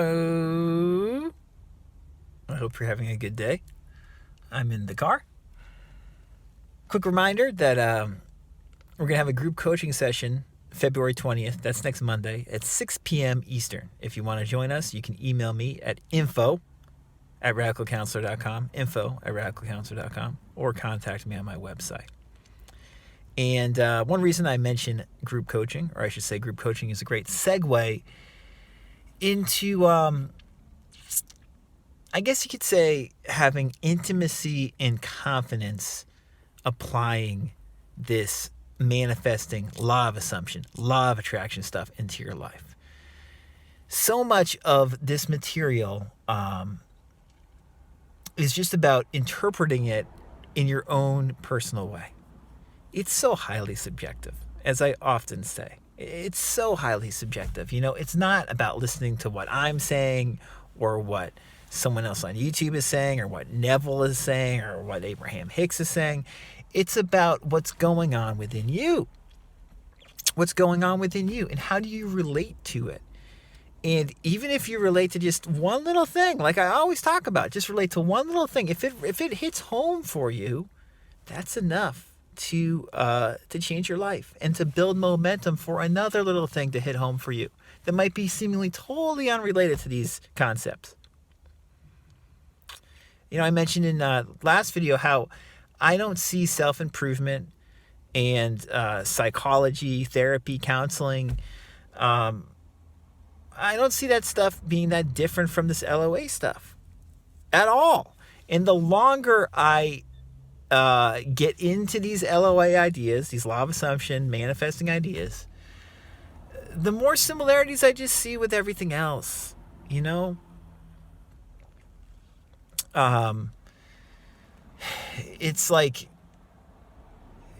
I hope you're having a good day. I'm in the car. Quick reminder that we're going to have a group coaching session February 20th. That's next Monday at 6 p.m. Eastern. If you want to join us, you can email me at info@radicalcounselor.com, info@radicalcounselor.com, or contact me on my website. And one reason I mention group coaching, or I should say group coaching, is a great segue into, I guess you could say, having intimacy and confidence applying this manifesting law of assumption, law of attraction stuff into your life. So much of this material is just about interpreting it in your own personal way. It's so highly subjective, as I often say. It's so highly subjective. You know, it's not about listening to what I'm saying or what someone else on YouTube is saying or what Neville is saying or what Abraham Hicks is saying. It's about what's going on within you. What's going on within you and how do you relate to it? And even if you relate to just one little thing, like I always talk about, just relate to one little thing. If it hits home for you, that's enough to change your life and to build momentum for another little thing to hit home for you that might be seemingly totally unrelated to these concepts. You know, I mentioned in last video how I don't see self-improvement and psychology, therapy, counseling. I don't see that stuff being that different from this LOA stuff at all. And the longer I get into these LOA ideas, these law of assumption, manifesting ideas, the more similarities I just see with everything else, you know? It's like,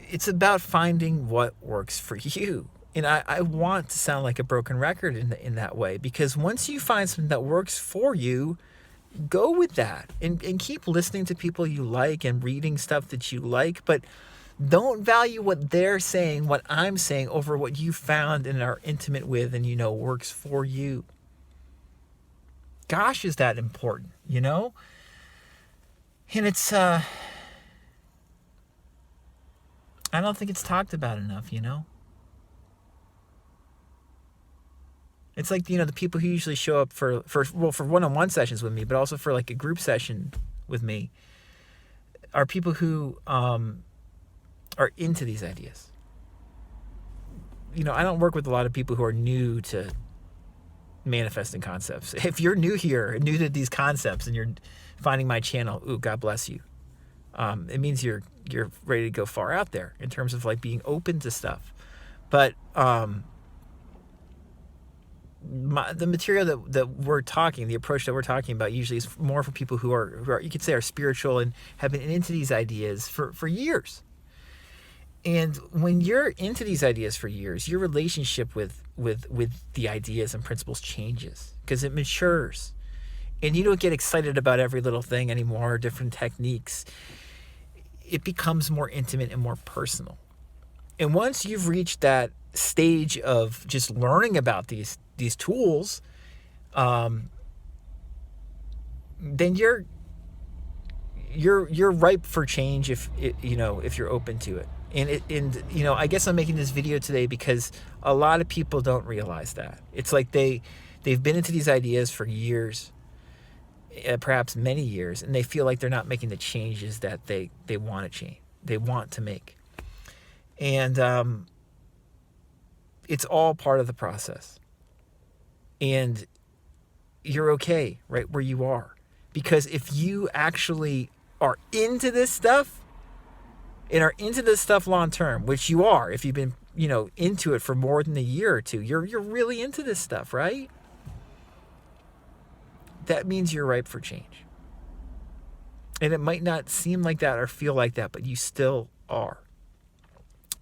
it's about finding what works for you. And I want to sound like a broken record in that way, because once you find something that works for you, go with that and keep listening to people you like and reading stuff that you like, but don't value what they're saying, what I'm saying, over what you found and are intimate with and, you know, works for you. Gosh, is that important, you know? And it's, I don't think it's talked about enough, you know? It's like, you know, the people who usually show up for one-on-one sessions with me, but also for like a group session with me, are people who are into these ideas. You know, I don't work with a lot of people who are new to manifesting concepts. If you're new here, new to these concepts, and you're finding my channel, ooh, God bless you. It means you're ready to go far out there in terms of like being open to stuff. But the material that we're talking, the approach that we're talking about usually is more for people who are, you could say, are spiritual and have been into these ideas for years. And when you're into these ideas for years, your relationship with the ideas and principles changes because it matures. And you don't get excited about every little thing anymore, different techniques. It becomes more intimate and more personal. And once you've reached that stage of just learning about these tools, then you're ripe for change if you're open to it. And you know, I guess I'm making this video today because a lot of people don't realize that. It's like they've been into these ideas for years, perhaps many years, and they feel like they're not making the changes that they want to make. And it's all part of the process. And you're okay right where you are. Because if you actually are into this stuff and are into this stuff long term, which you are, if you've been, you know, into it for more than a year or two, you're really into this stuff, right? That means you're ripe for change. And it might not seem like that or feel like that, but you still are.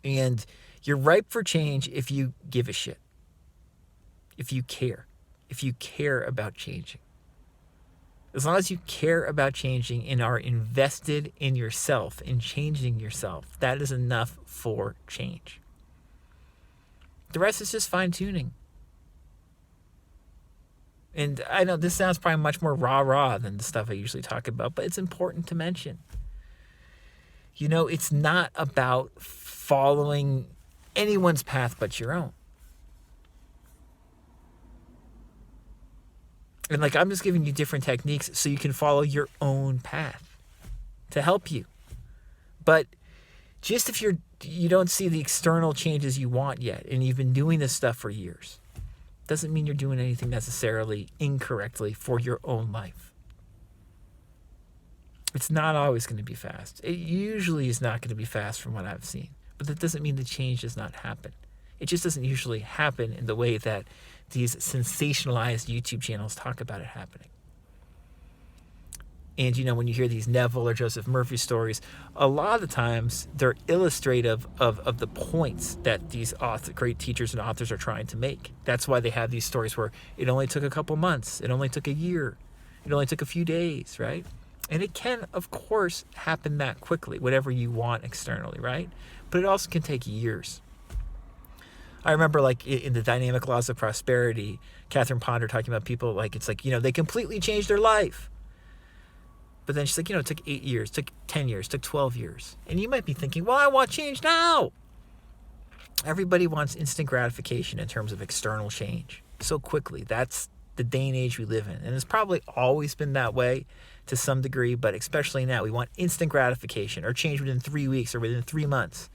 And you're ripe for change if you give a shit. If you care about changing. As long as you care about changing and are invested in yourself, in changing yourself, that is enough for change. The rest is just fine-tuning. And I know this sounds probably much more rah-rah than the stuff I usually talk about, but it's important to mention. It's not about following anyone's path but your own. And I'm just giving you different techniques so you can follow your own path to help you. But just if you don't see the external changes you want yet, and you've been doing this stuff for years, doesn't mean you're doing anything necessarily incorrectly for your own life. It's not always going to be fast. It usually is not going to be fast from what I've seen. But that doesn't mean the change does not happen. It just doesn't usually happen in the way that these sensationalized YouTube channels talk about it happening. And, when you hear these Neville or Joseph Murphy stories, a lot of the times they're illustrative of the points that these great teachers and authors are trying to make. That's why they have these stories where it only took a couple months, it only took a year, it only took a few days, right? And it can, of course, happen that quickly, whatever you want externally, right? But it also can take years. I remember in the Dynamic Laws of Prosperity, Catherine Ponder talking about people they completely changed their life. But then she's it took 8 years, took 10 years, took 12 years. And you might be thinking, well, I want change now. Everybody wants instant gratification in terms of external change so quickly. That's the day and age we live in. And it's probably always been that way to some degree, but especially now, we want instant gratification or change within 3 weeks or within 3 months.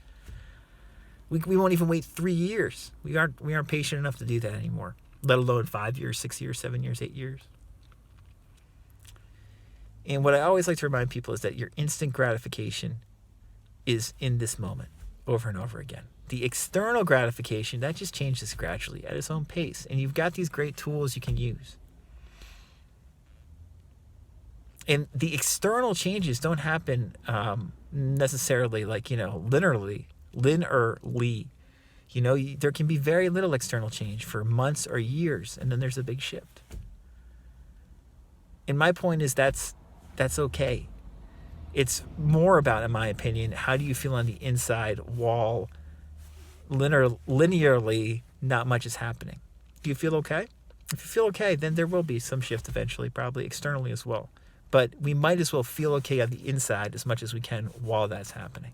We won't even wait 3 years. We aren't patient enough to do that anymore, let alone 5 years, 6 years, 7 years, 8 years. And what I always like to remind people is that your instant gratification is in this moment over and over again. The external gratification, that just changes gradually at its own pace. And you've got these great tools you can use. And the external changes don't happen necessarily linearly. There can be very little external change for months or years, and then there's a big shift. And my point is that's okay. It's more about, in my opinion, how do you feel on the inside while linearly not much is happening. Do you feel okay? If you feel okay, then there will be some shift eventually, probably externally as well. But we might as well feel okay on the inside as much as we can while that's happening.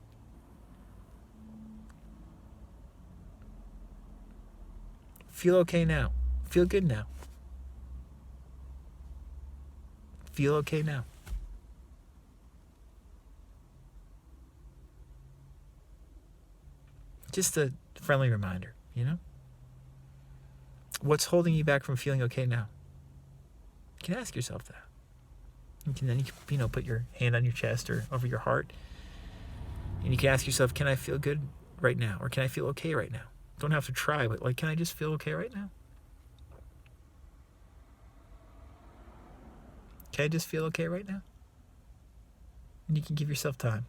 Feel okay now. Feel good now. Feel okay now. Just a friendly reminder, What's holding you back from feeling okay now? You can ask yourself that. You can put your hand on your chest or over your heart. And you can ask yourself, can I feel good right now? Or can I feel okay right now? Don't have to try, but can I just feel okay right now? Can I just feel okay right now? And you can give yourself time.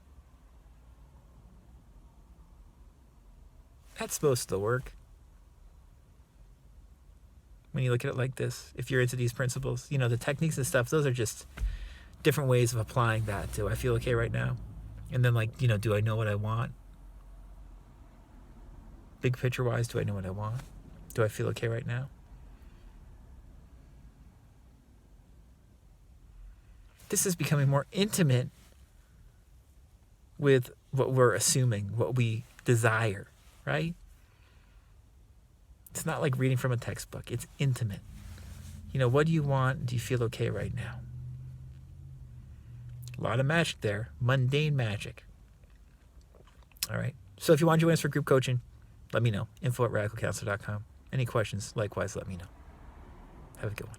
That's supposed to work. When you look at it like this, if you're into these principles, the techniques and stuff, those are just different ways of applying that to, I feel okay right now. And then do I know what I want? Big picture wise, do I know what I want? Do I feel okay right now? This is becoming more intimate with what we're assuming, what we desire, right? It's not like reading from a textbook. It's intimate. What do you want? Do you feel okay right now? A lot of magic there. Mundane magic. All right. So if you want to join us for group coaching, let me know. info@radicalcounselor.com. Any questions, likewise, let me know. Have a good one.